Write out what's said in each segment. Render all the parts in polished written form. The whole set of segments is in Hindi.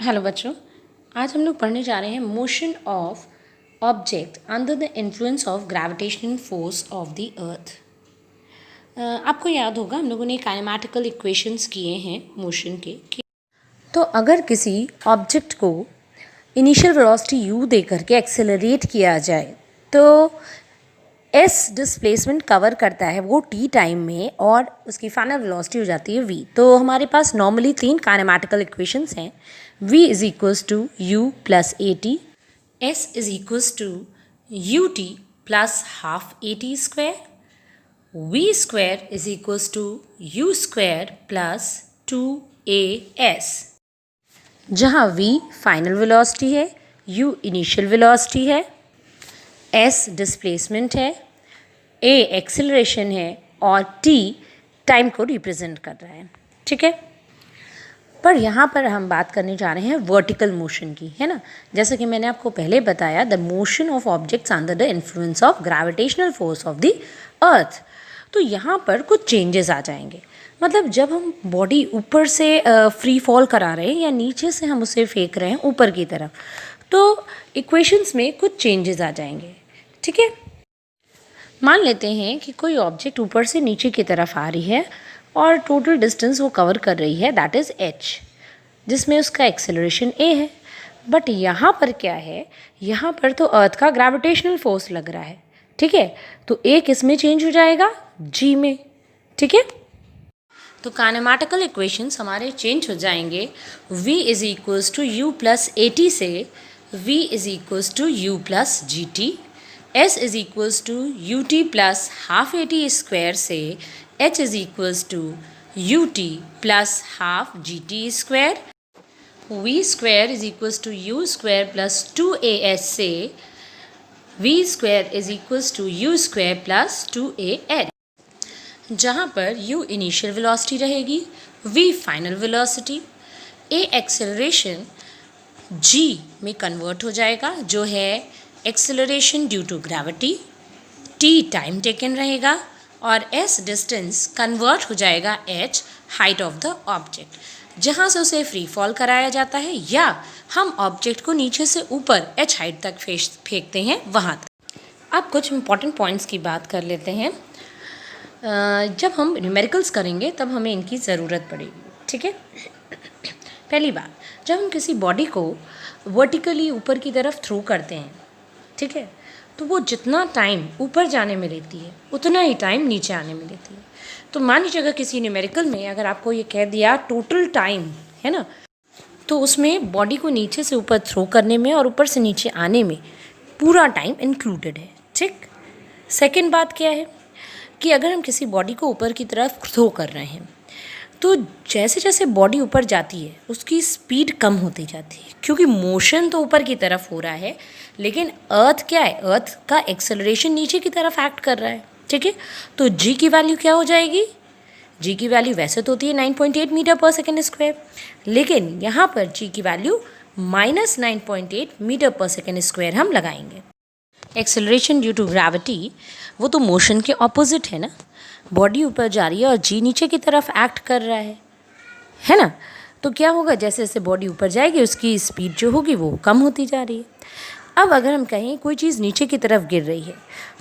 हेलो बच्चों, आज हम लोग पढ़ने जा रहे हैं motion of object under the influence of gravitational force of the earth. आपको याद होगा हम लोगों ने काइनेमैटिकल इक्वेशंस किए हैं मोशन के तो अगर किसी ऑब्जेक्ट को इनिशियल वेलोसिटी u दे करके एक्सेलरेट किया जाए तो s डिस्प्लेसमेंट कवर करता है वो t टाइम में और उसकी फाइनल वेलोसिटी हो जाती है v। तो हमारे पास नॉर्मली 3 काइनेमैटिकल इक्वेशंस हैं। v is equals to u plus A T, s is equals to U T plus half A T square, v square is equals to u square plus 2as, जहाँ v फाइनल वेलोसिटी है, u इनिशियल वेलोसिटी है, s डिस्प्लेसमेंट है, a एक्सेलरेशन है और t टाइम को रिप्रेजेंट कर रहा है। ठीक है, पर यहाँ पर हम बात करने जा रहे हैं वर्टिकल मोशन की, है ना। जैसे कि मैंने आपको पहले बताया, the motion of objects under the influence of gravitational force of the earth. तो यहाँ पर कुछ चेंजेस आ जाएंगे। मतलब जब हम बॉडी ऊपर से फ्री फॉल करा रहे हैं या नीचे से हम उसे फेंक रहे हैं ऊपर की तरफ, तो इक्वेशंस में कुछ चेंजेस आ जाएंगे। ठीक है, मान लेते हैं कि कोई ऑब्जेक्ट ऊपर से नीचे की तरफ आ रही है और टोटल डिस्टेंस वो कवर कर रही है, दैट इज़ h, जिसमें उसका एक्सेलरेशन a है। बट यहाँ पर क्या है, यहाँ पर तो अर्थ का ग्रेविटेशनल फोर्स लग रहा है। ठीक है, तो a किस में चेंज हो जाएगा, g में। ठीक है, तो काइनेमैटिकल इक्वेशंस हमारे चेंज हो जाएंगे। v is equals to U plus A T से v is equals to U plus G T, s is equals to U T plus half A T square से h is equals to U T plus half G T square, v square is equals to U square plus 2as से v square is equals to U square plus 2as, जहाँ पर u इनिशियल वेलोसिटी रहेगी, v final velocity, a acceleration g में कन्वर्ट हो जाएगा जो है acceleration due to gravity, t time taken रहेगा और s डिस्टेंस कन्वर्ट हो जाएगा h height of the object, जहाँ से उसे फ्री फॉल कराया जाता है या हम ऑब्जेक्ट को नीचे से ऊपर h हाइट तक फेंकते हैं वहाँ तक। अब कुछ इंपॉर्टेंट पॉइंट्स की बात कर लेते हैं। जब हम न्यूमेरिकल्स करेंगे तब हमें इनकी ज़रूरत पड़ेगी। ठीक है, पहली बात, जब हम किसी बॉडी को वर्टिकली ऊपर की तरफ थ्रो करते हैं, ठीक है, तो वो जितना टाइम ऊपर जाने में लेती है उतना ही टाइम नीचे आने में लेती है। तो मान लीजिए अगर किसी न्यूमेरिकल में अगर आपको ये कह दिया टोटल टाइम, है ना, तो उसमें बॉडी को नीचे से ऊपर थ्रो करने में और ऊपर से नीचे आने में पूरा टाइम इंक्लूडेड है। ठीक, सेकेंड बात क्या है कि अगर हम किसी बॉडी को ऊपर की तरफ थ्रो कर रहे हैं तो जैसे जैसे बॉडी ऊपर जाती है उसकी स्पीड कम होती जाती है, क्योंकि मोशन तो ऊपर की तरफ हो रहा है लेकिन अर्थ क्या है, अर्थ का एक्सेलरेशन नीचे की तरफ एक्ट कर रहा है। ठीक है, तो g की वैल्यू क्या हो जाएगी, g की वैल्यू वैसे तो होती है 9.8 मीटर पर सेकेंड स्क्वायर, लेकिन यहाँ पर g की value -9.8 metre per second square हम लगाएंगे। एक्सेलरेशन ड्यू टू ग्रेविटी वो तो मोशन के ऑपोजिट है ना, बॉडी ऊपर जा रही है और जी नीचे की तरफ एक्ट कर रहा है ना। तो क्या होगा, जैसे जैसे बॉडी ऊपर जाएगी उसकी स्पीड जो होगी वो कम होती जा रही है। अब अगर हम कहें कोई चीज़ नीचे की तरफ गिर रही है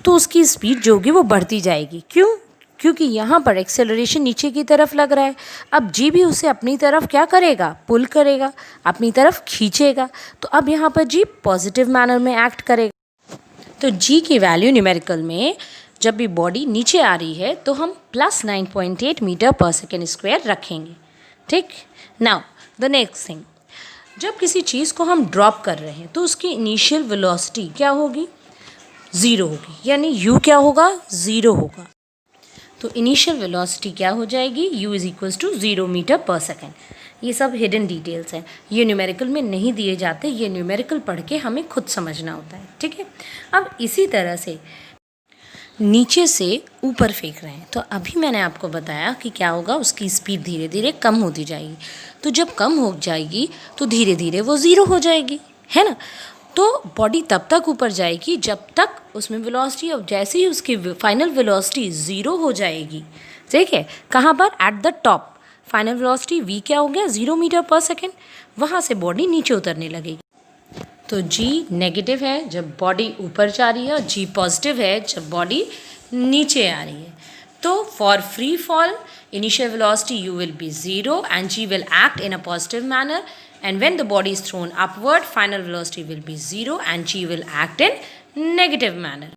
तो उसकी स्पीड जो होगी वो बढ़ती जाएगी। क्यों, क्योंकि यहाँ पर एक्सेलरेशन नीचे की तरफ लग रहा है। अब जी भी उसे अपनी तरफ क्या करेगा, पुल करेगा, अपनी तरफ खींचेगा। तो अब यहाँ पर जी पॉजिटिव मैनर में एक्ट करेगा। तो g की वैल्यू न्यूमेरिकल में जब भी बॉडी नीचे आ रही है तो हम plus 9.8 metre per second square रखेंगे। ठीक, नाउ द नेक्स्ट थिंग, जब किसी चीज़ को हम ड्रॉप कर रहे हैं तो उसकी इनिशियल वेलोसिटी क्या होगी, 0 होगी, यानी u क्या होगा, 0 होगा। तो इनिशियल वेलोसिटी क्या हो जाएगी, u is equals to 0 metre per second. ये सब हिडन डिटेल्स हैं, ये न्यूमेरिकल में नहीं दिए जाते, ये न्यूमेरिकल पढ़ के हमें खुद समझना होता है। ठीक है, अब इसी तरह से नीचे से ऊपर फेंक रहे हैं तो अभी मैंने आपको बताया कि क्या होगा, उसकी स्पीड धीरे धीरे कम होती जाएगी। तो जब कम हो जाएगी तो धीरे धीरे वो 0 हो जाएगी, है ना। तो बॉडी तब तक ऊपर जाएगी जब तक उसमें वेलोसिटी, और जैसे ही उसकी फाइनल वेलोसिटी 0 हो जाएगी, ठीक है, कहाँ पर, at the top, final velocity v क्या हो गया 0 मीटर पर सेकेंड, वहाँ से बॉडी नीचे उतरने लगेगी। तो g नेगेटिव है जब बॉडी ऊपर जा रही है और g पॉजिटिव है जब बॉडी नीचे आ रही है। तो for free fall initial velocity u will be 0 and g will act in a positive manner, and when the body is thrown upward final velocity will be 0 and g will act in negative manner.